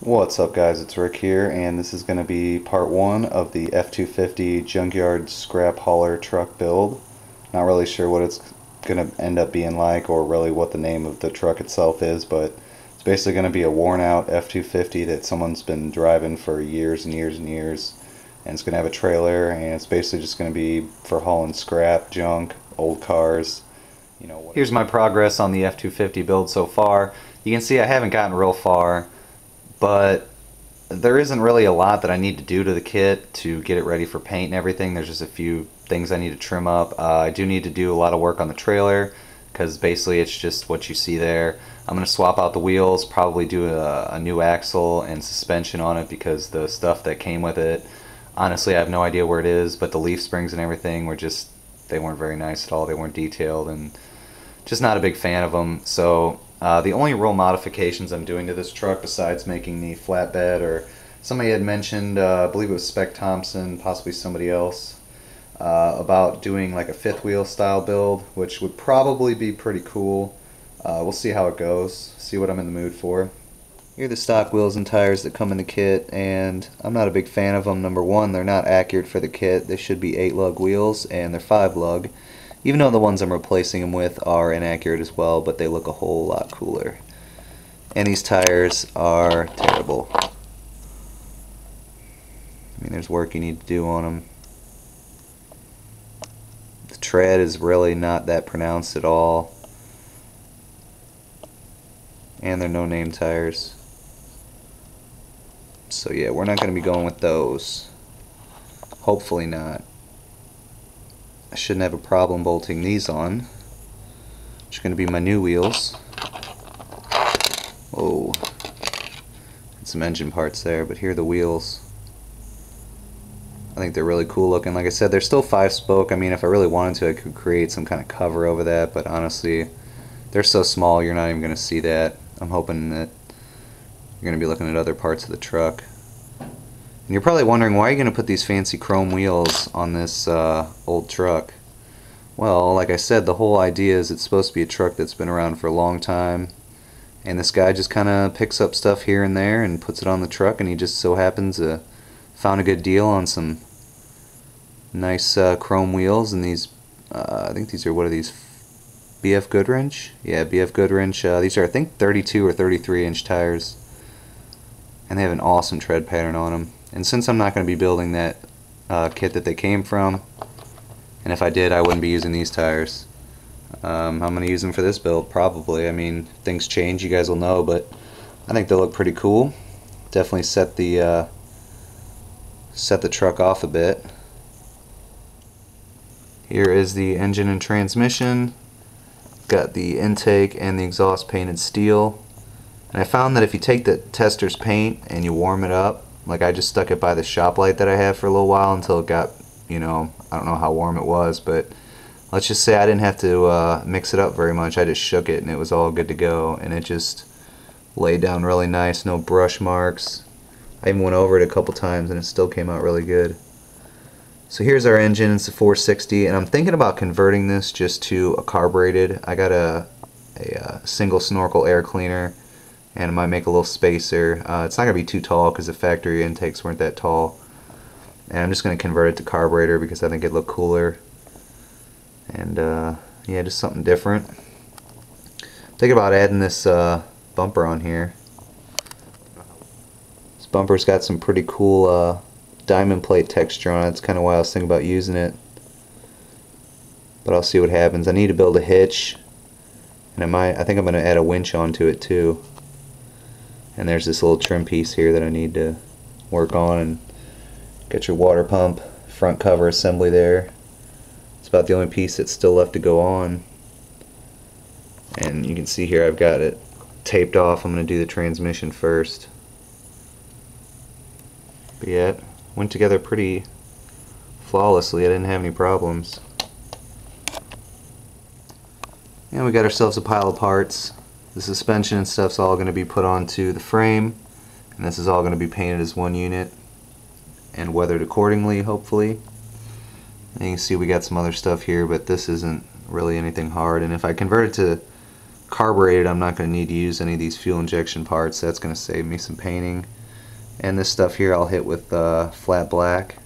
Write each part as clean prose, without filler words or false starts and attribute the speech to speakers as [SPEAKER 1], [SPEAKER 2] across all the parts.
[SPEAKER 1] What's up guys, it's Rick here, and this is going to be part one of the F-250 junkyard scrap hauler truck build. Not really sure what it's going to end up being like or really what the name of the truck itself is, but it's basically going to be a worn out F-250 that someone's been driving for years and years and years, and it's going to have a trailer, and it's basically just going to be for hauling scrap, junk, old cars. Here's my progress on the F-250 build so far. You can see I haven't gotten real far, but there isn't really a lot that I need to do to the kit to get it ready for paint and everything. There's just a few things I need to trim up. I do need to do a lot of work on the trailer because basically it's just what you see there. I'm going to swap out the wheels, probably do a new axle and suspension on it because the stuff that came with it, honestly I have no idea where it is, but the leaf springs and everything were just, they weren't very nice at all. They weren't detailed and just not a big fan of them. So the only real modifications I'm doing to this truck, besides making the flatbed, or somebody had mentioned, I believe it was Spec Thompson, possibly somebody else, about doing like a fifth wheel style build, which would probably be pretty cool. We'll see how it goes, see what I'm in the mood for. Here are the stock wheels and tires that come in the kit, and I'm not a big fan of them. Number one, they're not accurate for the kit. They should be 8 lug wheels, and they're 5 lug. Even though the ones I'm replacing them with are inaccurate as well, but they look a whole lot cooler. And these tires are terrible. I mean, there's work you need to do on them. The tread is really not that pronounced at all. And they're no-name tires. So yeah, we're not going to be going with those. Hopefully not. I shouldn't have a problem bolting these on. Which are going to be my new wheels. Whoa. Got some engine parts there, but here are the wheels. I think they're really cool looking. Like I said, they're still 5-spoke. I mean, if I really wanted to, I could create some kind of cover over that, but honestly, they're so small you're not even going to see that. I'm hoping that you're going to be looking at other parts of the truck. And you're probably wondering, why are you going to put these fancy chrome wheels on this old truck? Well, like I said, the whole idea is it's supposed to be a truck that's been around for a long time, and this guy just kind of picks up stuff here and there and puts it on the truck, and he just so happens to found a good deal on some nice chrome wheels. And these, I think these are, what are these, BF Goodwrench? Yeah, BF Goodwrench. These are, I think, 32 or 33 inch tires, and they have an awesome tread pattern on them. And since I'm not going to be building that kit that they came from, and if I did, I wouldn't be using these tires. I'm going to use them for this build, probably. I mean, if things change, you guys will know, but I think they look pretty cool. Definitely set the truck off a bit. Here is the engine and transmission. Got the intake and the exhaust painted steel. And I found that if you take the tester's paint and you warm it up, like I just stuck it by the shop light that I have for a little while until it got, you know, I don't know how warm it was, but let's just say I didn't have to mix it up very much. I just shook it and it was all good to go, and it just laid down really nice, no brush marks. I even went over it a couple times and it still came out really good. So here's our engine. It's a 460, and I'm thinking about converting this just to a carbureted. I got a single snorkel air cleaner, and I might make a little spacer. It's not going to be too tall because the factory intakes weren't that tall. And I'm just going to convert it to carburetor because I think it'd look cooler. And yeah, just something different. Thinking about adding this bumper on here. This bumper's got some pretty cool diamond plate texture on it. That's kind of why I was thinking about using it. But I'll see what happens. I need to build a hitch, and I think I'm going to add a winch onto it too. And there's this little trim piece here that I need to work on, and get your water pump front cover assembly there. It's about the only piece that's still left to go on. And you can see here I've got it taped off. I'm going to do the transmission first. But yeah, it went together pretty flawlessly. I didn't have any problems. And we got ourselves a pile of parts. The suspension and stuff's all going to be put onto the frame, and this is all going to be painted as one unit and weathered accordingly, hopefully. And you can see we got some other stuff here, but this isn't really anything hard. And if I convert it to carbureted, I'm not going to need to use any of these fuel injection parts. That's going to save me some painting. And this stuff here I'll hit with flat black,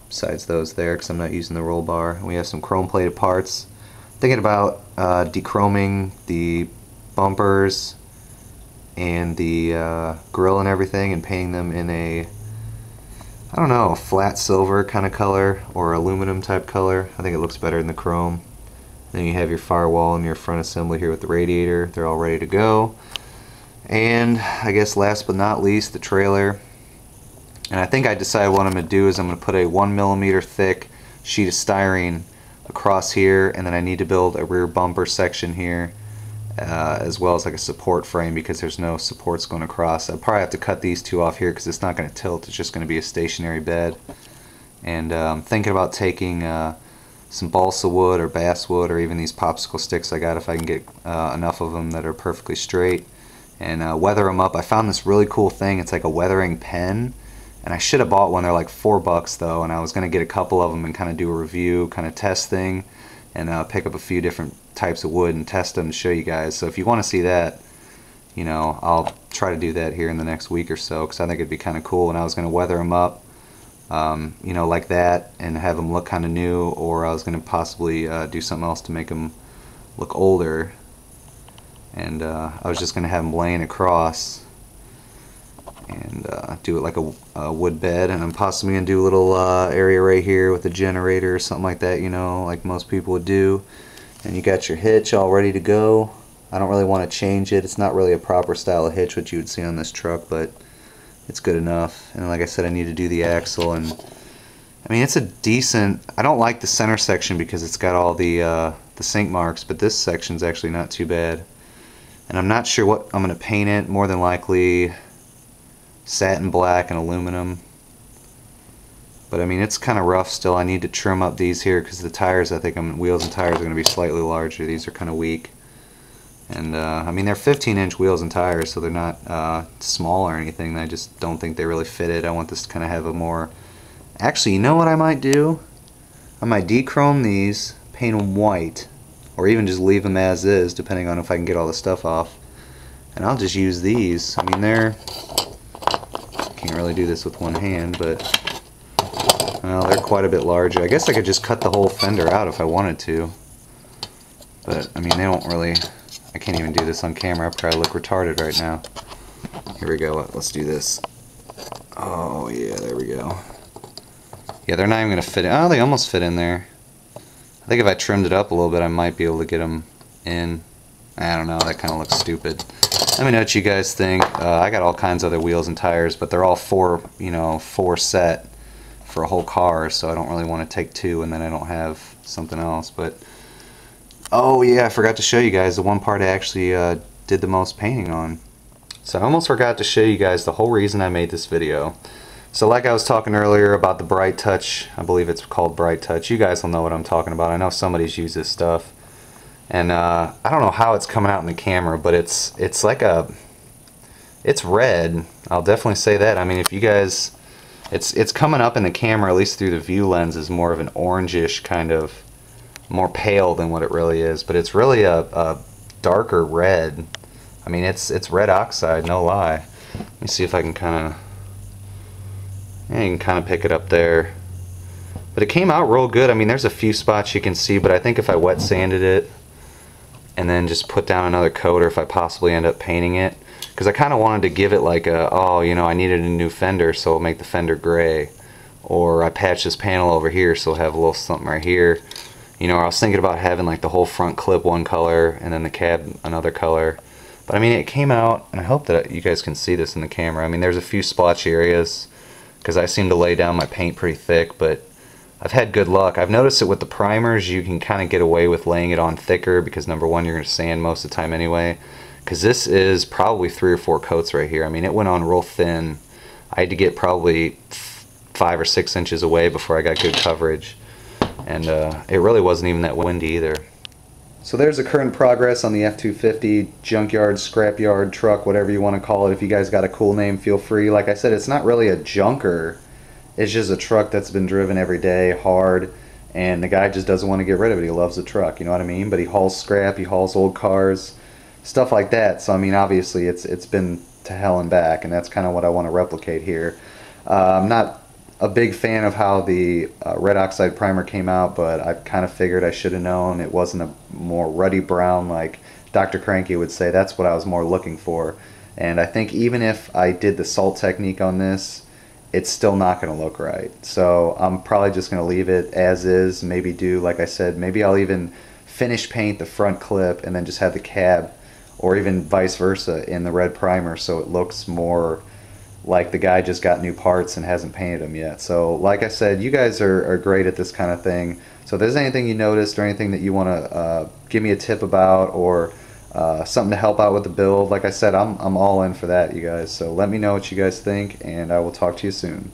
[SPEAKER 1] besides those there, because I'm not using the roll bar. We have some chrome plated parts. Thinking about dechroming the bumpers and the grill and everything and painting them in a, I don't know, a flat silver kind of color or aluminum type color. I think it looks better than the chrome. Then you have your firewall and your front assembly here with the radiator. They're all ready to go. And I guess last but not least, the trailer. And I think I decided what I'm going to do is I'm going to put a 1mm thick sheet of styrene across here, and then I need to build a rear bumper section here, as well as like a support frame, because there's no supports going across. I'll probably have to cut these two off here because it's not going to tilt. It's just going to be a stationary bed. And I'm thinking about taking some balsa wood or basswood or even these popsicle sticks I got, if I can get enough of them that are perfectly straight, and weather them up. I found this really cool thing. It's like a weathering pen, and I should have bought one. They're like $4 though, and I was going to get a couple of them and kind of do a review, kind of test thing, and pick up a few different types of wood and test them to show you guys. So if you want to see that, you know, I'll try to do that here in the next week or so, because I think it'd be kind of cool. And I was going to weather them up, you know, like that, and have them look kind of new, or I was going to possibly do something else to make them look older. And I was just going to have them laying across and do it like a wood bed, and I'm possibly going to do a little area right here with a generator or something like that, you know, like most people would do. And you got your hitch all ready to go. I don't really want to change it. It's not really a proper style of hitch, which you would see on this truck, but it's good enough. And like I said, I need to do the axle, and I mean, it's a decent, I don't like the center section because it's got all the sink marks, but this section's actually not too bad. And I'm not sure what I'm going to paint it. More than likely satin black and aluminum. But I mean, it's kind of rough still. I need to trim up these here because the tires, I think wheels and tires are going to be slightly larger. These are kind of weak. And I mean, they're 15-inch wheels and tires, so they're not small or anything. I just don't think they really fit it. I want this to kind of have a more... Actually, you know what I might do? I might dechrome these, paint them white, or even just leave them as is, depending on if I can get all the stuff off. And I'll just use these. I mean, they're... Can't really do this with one hand, but... Well, they're quite a bit larger. I guess I could just cut the whole fender out if I wanted to. But, I mean, they don't really... I can't even do this on camera. I probably look retarded right now. Here we go. Let's do this. Oh, yeah, there we go. Yeah, they're not even going to fit in. Oh, they almost fit in there. I think if I trimmed it up a little bit, I might be able to get them in. I don't know. That kind of looks stupid. Let me know what you guys think. I got all kinds of other wheels and tires, but they're all four set for a whole car, so I don't really want to take two and then I don't have something else. But oh yeah, I forgot to show you guys the one part I actually did the most painting on. So I almost forgot to show you guys the whole reason I made this video. So like I was talking earlier about the Bright Touch, I believe it's called Bright Touch. You guys will know what I'm talking about. I know somebody's used this stuff. And I don't know how it's coming out in the camera, but it's like it's red. I'll definitely say that. I mean, if you guys, it's coming up in the camera, at least through the view lens, is more of an orangish kind of, more pale than what it really is. But it's really a darker red. I mean, it's red oxide, no lie. Let me see if I can kind of, yeah, you can kind of pick it up there. But it came out real good. I mean, there's a few spots you can see, but I think if I wet sanded it and then just put down another coat, or if I possibly end up painting it, because I kind of wanted to give it like a, oh, you know, I needed a new fender, so I'll make the fender gray, or I patch this panel over here, so I'll have a little something right here, you know. Or I was thinking about having like the whole front clip one color and then the cab another color. But I mean, it came out, and I hope that you guys can see this in the camera. I mean, there's a few splotchy areas because I seem to lay down my paint pretty thick, but I've had good luck. I've noticed that with the primers you can kind of get away with laying it on thicker because number one, you're going to sand most of the time anyway, because this is probably 3 or 4 coats right here. I mean, it went on real thin. I had to get probably 5 or 6 inches away before I got good coverage, and it really wasn't even that windy either. So there's the current progress on the F-250 junkyard, scrapyard, truck, whatever you want to call it. If you guys got a cool name, feel free. Like I said, it's not really a junker. It's just a truck that's been driven every day, hard, and the guy just doesn't want to get rid of it. He loves the truck, you know what I mean? But he hauls scrap, he hauls old cars, stuff like that. So I mean, obviously it's been to hell and back, and that's kind of what I want to replicate here. I'm not a big fan of how the red oxide primer came out, but I kind of figured I should have known it wasn't a more ruddy brown like Dr. Cranky would say. That's what I was more looking for. And I think even if I did the salt technique on this, it's still not going to look right. So I'm probably just going to leave it as is, maybe do, like I said, maybe I'll even finish paint the front clip and then just have the cab, or even vice versa, in the red primer so it looks more like the guy just got new parts and hasn't painted them yet. So like I said, you guys are great at this kind of thing. So if there's anything you noticed or anything that you want to give me a tip about, or something to help out with the build, like I said, I'm all in for that, you guys. So let me know what you guys think, and I will talk to you soon.